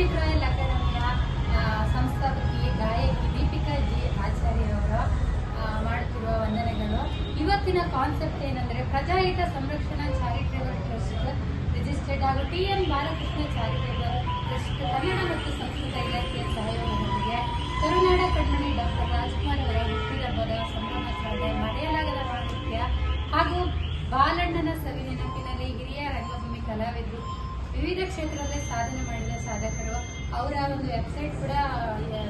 Parikshit royal ಅಕಾಡೆಮಿಯ ಸಂಸ್ಥಾಪಕಿ ಗಾಯಕಿ Deepika G ಆಚಾರ್ಯರವರು ಮಾಡುತ್ತಿರುವ ವಂದನೆಗಳು. ಇವತ್ತಿನ ಕಾನ್ಸೆಪ್ಟ್ ಏನಂದ್ರೆ ಪ್ರಜಾಹಿತ ಸಂರಕ್ಷಣಾ ಚಾರಿಟೇಬಲ್ ಟ್ರಸ್ಟ್ ರಿಜಿಸ್ಟರ್ಡ್ ಹಾಗೂ ಟಿ.ಎನ್. ಬಾಲಕೃಷ್ಣ ಚಾರಿಟೇಬಲ್ ಟ್ರಸ್ಟ್ ಕನ್ನಡ ಮತ್ತು ಸಂಸ್ಕೃತ ಇಲಾಖೆಯ ಸಹಯೋಗದೊಂದಿಗೆ ಕರುನಾಡ ಕಣ್ಮಣಿ ಡಾಕ್ಟರ್ ರಾಜ್ಕುಮಾರ್ ಅವರ ಹುಟ್ಟಿದಬ್ಬದ ಸಂಭ್ರಮಾಚರಣೆ ಮರೆಯಲಾಗದ ಮಾಹಿತ್ಯ ಹಾಗೂ ಬಾಲಣ್ಣನ ಸವಿ ನೆನಪಿನಲ್ಲಿ ಹಿರಿಯ ರಂಗಭೂಮಿ ಕಲಾವಿದರು ವಿವಿಧ ಕ್ಷೇತ್ರದಲ್ಲಿ ಸಾಧನೆ ಮಾಡಿದ ಸಾಧಕರು ಅವರ ಒಂದು ವೆಬ್ಸೈಟ್ ಕೂಡ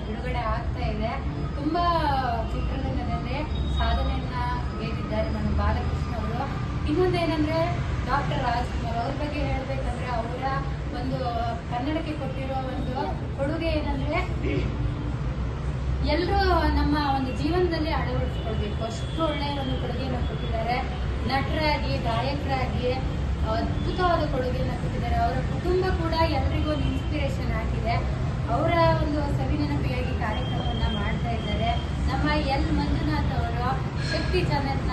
ಬಿಡುಗಡೆ ಆಗ್ತಾ ಇದೆ. ತುಂಬಾ ಚಿತ್ರರಂಗದಲ್ಲಿ ಸಾಧನೆಯನ್ನ ಹೇಳಿದ್ದಾರೆ ನಮ್ಮ ಬಾಲಕೃಷ್ಣ ಅವರು. ಇನ್ನೊಂದು ಏನಂದ್ರೆ ಡಾಕ್ಟರ್ ರಾಜ್ಕುಮಾರ್ ಅವ್ರ ಬಗ್ಗೆ ಹೇಳ್ಬೇಕಂದ್ರೆ ಅವರ ಒಂದು ಕನ್ನಡಕ್ಕೆ ಕೊಟ್ಟಿರುವ ಒಂದು ಕೊಡುಗೆ ಏನಂದ್ರೆ ಎಲ್ಲರೂ ನಮ್ಮ ಒಂದು ಜೀವನದಲ್ಲಿ ಅಳವಡಿಸ್ಕೊಳ್ಬೇಕು, ಅಷ್ಟು ಒಳ್ಳೆಯ ಒಂದು ಕೊಡುಗೆಯನ್ನು ಕೊಟ್ಟಿದ್ದಾರೆ. ನಟರಾಗಿ ಗಾಯಕರಾಗಿ ಅದ್ಭುತವಾದ ಕೊಡುಗೆಯನ್ನು ಕೊಟ್ಟಿದ್ದಾರೆ. ಅವರ ಕುಟುಂಬ ಕೂಡ ಎಲ್ರಿಗೂ ಒಂದು ಇನ್ಸ್ಪಿರೇಷನ್ ಆಗಿದೆ. ಅವರ ಒಂದು ಸವಿ ನೆನಪಿಗಾಗಿ ಕಾರ್ಯಕ್ರಮವನ್ನ ಮಾಡ್ತಾ ಇದ್ದಾರೆ. ನಮ್ಮ ಎಲ್ ಮಂಜುನಾಥ್ ಅವರು ಶಕ್ತಿ ಚಾನೆಲ್ನ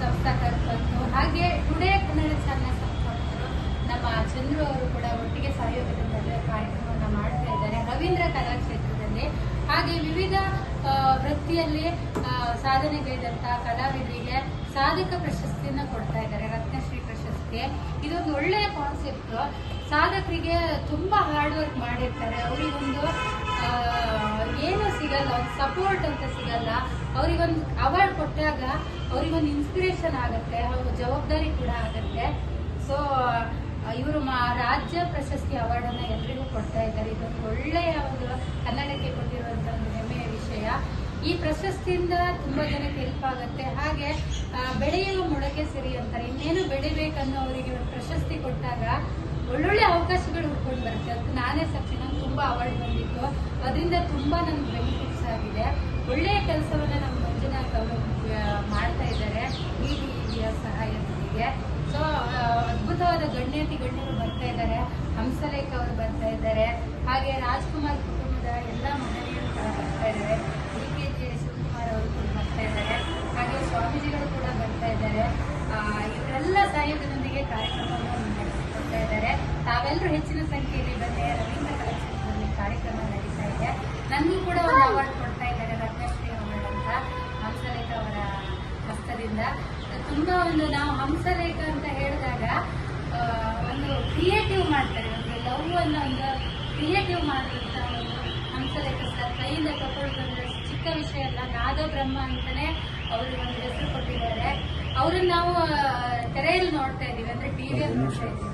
ಸಂಸ್ಥಾಪಕರು, ಹಾಗೆ ಟುಡೇ ಕನ್ನಡ ಚಾನೆಲ್ ಸಂಸ್ಥಾಪಕರು ನಮ್ಮ ಚಂದ್ರು ಅವರು ಕೂಡ ಒಟ್ಟಿಗೆ ಸಹಯೋಗದಿಂದ ಕಾರ್ಯಕ್ರಮವನ್ನ ಮಾಡ್ತಾ ಇದ್ದಾರೆ. ರವೀಂದ್ರ ಕಲಾಕ್ಷೇತ್ರದಲ್ಲಿ ಹಾಗೆ ವಿವಿಧ ವೃತ್ತಿಯಲ್ಲಿ ಸಾಧನೆಗೈದಂತ ಕಲಾವಿದರಿಗೆ ಸಾಧಕ ಪ್ರಶಸ್ತಿಯನ್ನ ಕೊಡ್ತಾ ಇದ್ದಾರೆ, ರತ್ನಶ್ರೀ ಪ್ರಶಸ್ತಿ. ಇದೊಂದು ಒಳ್ಳೆಯ ಕಾನ್ಸೆಪ್ಟ್. ಸಾಧಕರಿಗೆ ತುಂಬಾ ಹಾರ್ಡ್ ವರ್ಕ್ ಮಾಡಿರ್ತಾರೆ, ಅವರಿಗೊಂದು ಏನು ಸಿಗಲ್ಲ, ಒಂದು ಸಪೋರ್ಟ್ ಅಂತ ಸಿಗಲ್ಲ. ಅವರಿಗೊಂದು ಅವಾರ್ಡ್ ಕೊಟ್ಟಾಗ ಅವರಿಗೊಂದು ಇನ್ಸ್ಪಿರೇಷನ್ ಆಗುತ್ತೆ, ಅವ್ರ ಜವಾಬ್ದಾರಿ ಕೂಡ ಆಗುತ್ತೆ. ಸೊ ಇವರು ರಾಜ್ಯ ಪ್ರಶಸ್ತಿ ಅವಾರ್ಡ್ ಅನ್ನ ಎಲ್ರಿಗೂ ಕೊಡ್ತಾ ಇದ್ದಾರೆ. ಇದೊಂದು ಒಳ್ಳೆಯ ಒಂದು ಕನ್ನಡಕ್ಕೆ ಕೊಟ್ಟಿರುವಂತಹ ಒಂದು ಹೆಮ್ಮೆಯ ವಿಷಯ. ಈ ಪ್ರಶಸ್ತಿಯಿಂದ ತುಂಬಾ ಜನಕ್ಕೆ ಹೆಲ್ಪ್ ಆಗುತ್ತೆ. ಹಾಗೆ ಬೆಳೆಯುವ ಮೊಳಕೆ ಸಿರಿ ಅಂತಾರೆ, ಇನ್ನೇನು ಬೆಳಿಬೇಕನ್ನೋ ಅವರಿಗೆ ಒಂದು ಪ್ರಶಸ್ತಿ ಕೊಟ್ಟಾಗ ಒಳ್ಳೊಳ್ಳೆ ಅವಕಾಶಗಳು ಹುಡ್ಕೊಂಡು ಬರುತ್ತೆ. ಅದಕ್ಕೆ ನಾನೇ ಸಾಕ್ಷಿ, ನಂಗೆ ತುಂಬಾ ಅವಾರ್ಡ್ ಬಂದಿತ್ತು, ಅದರಿಂದ ತುಂಬಾ ನನ್ಗೆ ಬೆನಿಫಿಟ್ಸ್ ಆಗಿದೆ. ಒಳ್ಳೆಯ ಕೆಲಸವನ್ನ ನಮ್ಮ ಮಂಜುನಾಥ್ ಅವರು ಮಾಡ್ತಾ ಇದ್ದಾರೆ ಈ ಸಹಾಯದೊಂದಿಗೆ. ಸೊ ಅದ್ಭುತವಾದ ಗಣ್ಯರು ಬರ್ತಾ ಇದ್ದಾರೆ. ಹಂಸಲೇಖ ಅವರು ಬರ್ತಾ ಇದ್ದಾರೆ, ಹಾಗೆ ರಾಜ್ಕುಮಾರ್ ಕುಟುಂಬದ ಎಲ್ಲ ಮಹನೀಯರು ಕೂಡ ಬರ್ತಾ ಇದ್ದಾರೆ. ಡಿ.ಕೆ. ಶಿವಕುಮಾರ್ ಅವರು ಕೂಡ ಬರ್ತಾ ಇದ್ದಾರೆ, ಹಾಗೆ ಸ್ವಾಮೀಜಿಗಳು ಕೂಡ ಬರ್ತಾ ಇದ್ದಾರೆ. ಇವರೆಲ್ಲ ಸಹಯೋಗದೊಂದಿಗೆ ಕಾರ್ಯಕ್ರಮವನ್ನು ನಡೆಸಿಕೊಡ್ತಾ ಇದ್ದಾರೆ. ತಾವೆಲ್ಲರೂ ಹೆಚ್ಚಿನ ಸಂಖ್ಯೆಯಲ್ಲಿ ಬಂದೆ. ರವೀಂದ್ರ ಕಲಾಕ್ಷೇತ್ರದಲ್ಲಿ ಕಾರ್ಯಕ್ರಮ ನಡೀತಾ ಇದೆ. ನನಗೂ ಕೂಡ ಒಂದು ಅವಾರ್ಡ್ ಕೊಡ್ತಾ ಇದ್ದಾರೆ, ರತ್ನಶ್ರೀ ಅವಾರ್ಡ್ ಅಂತ, ಹಂಸಲೇಖ ಅವರ ಹಸ್ತದಿಂದ. ತುಂಬಾ ಒಂದು ನಾವು ಹಂಸಲೇಖ ಅಂತ ಹೇಳಿದಾಗ ಒಂದು ಕ್ರಿಯೇಟಿವ್ ಮಾಡ್ತಾರೆ, ಒಂದು ಲವ್ ಅನ್ನೋ ಒಂದು ಕ್ರಿಯೇಟಿವ್ ಮಾಡಿದಂತ ಒಂದು ಹಂಸಲೇಖ ಸರ್ ಕೈಯಿಂದ ತಗೊಳ್ತಂದ್ರೆ ಚಿಕ್ಕ ವಿಷಯ ಅಲ್ಲ, ನಾದ ಬ್ರಹ್ಮ ಅಂತಾನೆ ಅವ್ರಿಗೆ ಒಂದು ಹೆಸರು ಕೊಟ್ಟಿದ್ದಾರೆ. ಅವ್ರನ್ನ ನಾವು ತೆರೆಯಲ್ಲಿ ನೋಡ್ತಾ ಇದೀವಿ, ಅಂದ್ರೆ ಟಿವಿಯಲ್ಲಿ ನೋಡ್ತಾ ಇದೀವಿ.